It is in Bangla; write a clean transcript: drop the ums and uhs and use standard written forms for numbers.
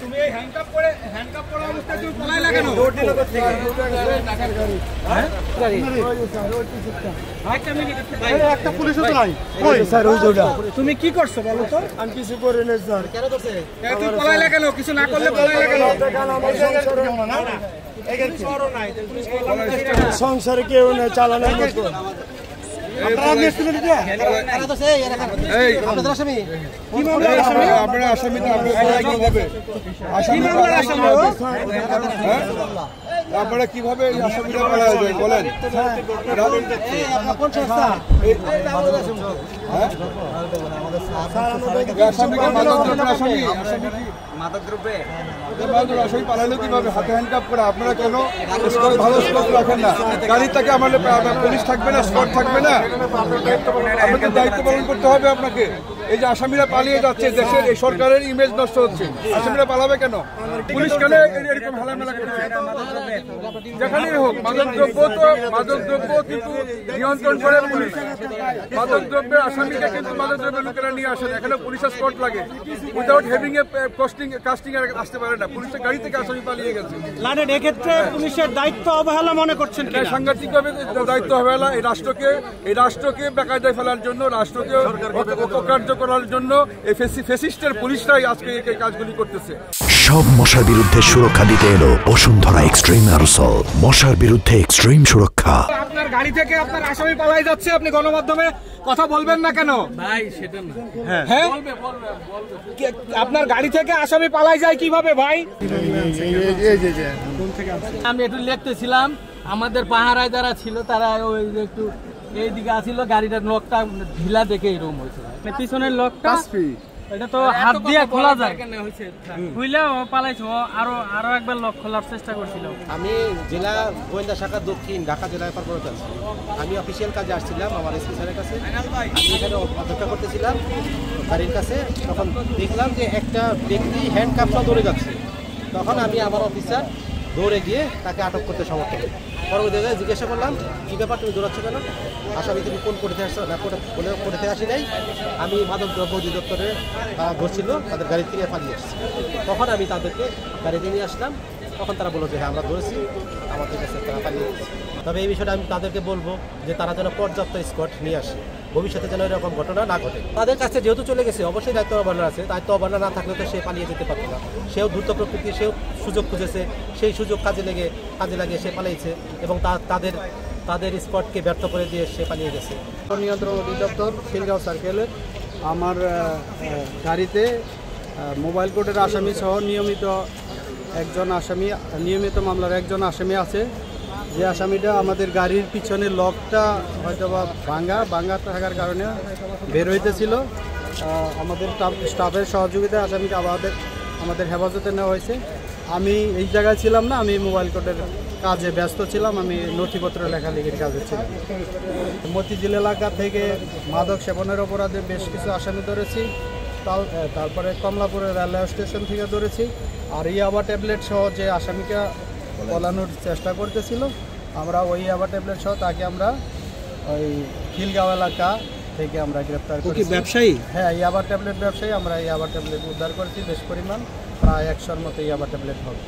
তুমি এই হ্যান্ডকাপ পরে অবস্থায় তুমি পলাই লাগানো একটা পুলিশও তো নাই স্যার ওই জোড়া তুমি কি করছো বলো তো আমি কিছু করি না স্যার কেন করছে তুমি পলাই লাগানো কিছু না করলে পলাই লাগানো সংসারে কেউ না চালানোর মতো আপনারা কিভাবে আসামিরা পালা যায় বলেন আসামি পালালো কিভাবে হাতে হ্যান্ডকাপ করে আপনারা কেন ভালো স্কোপ রাখেন না গাড়িটাকে আমাদের পুলিশ থাকবে না স্কোয়াড থাকবে না আপনাকে দায়িত্ব পালন করতে হবে আপনাকে এই যে আসামিরা পালিয়ে যাচ্ছে দেশের এই সরকারের ইমেজ নষ্ট হচ্ছে আসামিরা পালাবে কেন পুলিশ কেন এরকম হেলামেলা করছে যেখানেই হোক মাদক দ্রব্য কিন্তু নিয়ন্ত্রণ করে পুলিশ মাদক দ্রব্যের আসামিকে কিন্তু মাদক দ্রব্যের লোকেরা নিয়ে আসেন এখানে পুলিশের স্কোয়াড লাগে উইদাউট হ্যাভিং এ কাস্টিং আসতে পারে না পুলিশের গাড়ি থেকে আসামি পালিয়ে গেছে লাডেন এক্ষেত্রে পুলিশের দায়িত্ব অবহেলা মনে করছেন সাংঘাতিকভাবে দায়িত্ব অবহেলা এই রাষ্ট্রকে বেকায়দায় ফেলার জন্য রাষ্ট্রকে অকার্য করার জন্য এই ফ্যাসিস্টের পুলিশরাই আজকে এই কাজগুলি করতেছে সব মশার বিরুদ্ধে সুরক্ষা দিতে এলো বসুন্ধরা এক্সট্রিম অ্যারোসল মশার বিরুদ্ধে এক্সট্রিম সুরক্ষা আপনার গাড়ি থেকে আপনার আসামি পালাই যাচ্ছে আপনি গণমাধ্যমে কথা বলবেন না কেন ভাই সেটা না হ্যাঁ আপনার গাড়ি থেকে আসামি পালাই যায় কিভাবে ভাই আমি একটু লিখতেছিলাম আমাদের পাহারায় যারা ছিল তারা ওই একটু এইদিকে আসছিল গাড়িটার লকটা ঢিলা দেখে এরকম হয়েছে পিছনের লকটা এটা তো হাত দিয়ে খোলা যায় খুইলে ও পালাইছে আরো একবার লক খোলার চেষ্টা করছিল আমি জেলা গোয়েন্দা শাখা দক্ষিণ ঢাকা জেলায় কর্মরত আছি আমি অফিসিয়াল কাজে আসছিলাম আমার এসপি স্যারের কাছে আমি এখানে অপেক্ষা করতেছিলাম গাড়ির কাছে তখন দেখলাম যে একটা ব্যক্তি হ্যান্ডকাপ সহ দৌড়ে যাচ্ছে তখন আমি আমার অফিসার দৌড়ে গিয়ে তাকে আটক করতে সমর্থ করি পরবর্তী জিজ্ঞাসা করলাম কী ব্যাপার তুমি দৌড়াচ্ছ কেন আসামি তুমি কোন কোর্টে আসছো না কোর্টে আসি নাই আমি মাদক দ্রব্য অধিদপ্তরে ধরছিল তাদের গাড়ি থেকে পালিয়ে আসছি তখন আমি তাদেরকে গাড়িতে নিয়ে আসলাম তখন তারা বললো যে হ্যাঁ আমরা ধরেছি আমাদের কাছে তারা পালিয়ে গেছে তবে এই বিষয়টা আমি তাদেরকে বলবো যে তারা যেন পর্যাপ্ত স্কোয়াড নিয়ে আসে ভবিষ্যতে যেন এরকম ঘটনা না ঘটে তাদের কাছে যেহেতু চলে গেছে অবশ্যই দায়িত্ব অবহেলা আছে দায়িত্ব অবহেলা না থাকলে তো সে পালিয়ে যেতে পারত না সেও দ্রুত প্রকৃতি সেও সুযোগ খুঁজেছে সেই সুযোগ কাজে লাগিয়ে সে পালিয়েছে এবং তাদের স্পটকে ব্যর্থ করে দিয়ে সে পালিয়ে গেছে নিয়ন্ত্রণ অধিদপ্তর খিলগাঁও সার্কেলের আমার গাড়িতে মোবাইল কোর্টের আসামি সহ নিয়মিত মামলার একজন আসামি আছে যে আসামিটা আমাদের গাড়ির পিছনের লকটা হয়তো বা ভাঙ্গা থাকার কারণে বের হইতেছিল আমাদের স্টাফের সহযোগিতায় আসামিকে আমাদের হেফাজতে নেওয়া হয়েছে আমি এই জায়গায় ছিলাম না আমি মোবাইল কোর্টের কাজে ব্যস্ত ছিলাম আমি নথিপত্র লেখালেখির কাজে ছিলাম মতিঝিল এলাকা থেকে মাদক সেবনের অপরাধে বেশ কিছু আসামি ধরেছি তারপরে কমলাপুরের রেলওয়ে স্টেশন থেকে ধরেছি আর ইয়াবা ট্যাবলেট সহ যে আসামিকে পলানোর চেষ্টা করতেছিল আমরা ওই ইয়াবা ট্যাবলেট সহ তাকে আমরা ওই খিলগাঁও এলাকা থেকে আমরা গ্রেপ্তার করেছি ব্যবসায়ী হ্যাঁ ইয়াবা ট্যাবলেট ব্যবসায়ী আমরা ইয়াবা ট্যাবলেট উদ্ধার করেছি বেশ পরিমাণ প্রায় 100-র মতো ইয়াবা ট্যাবলেট হবে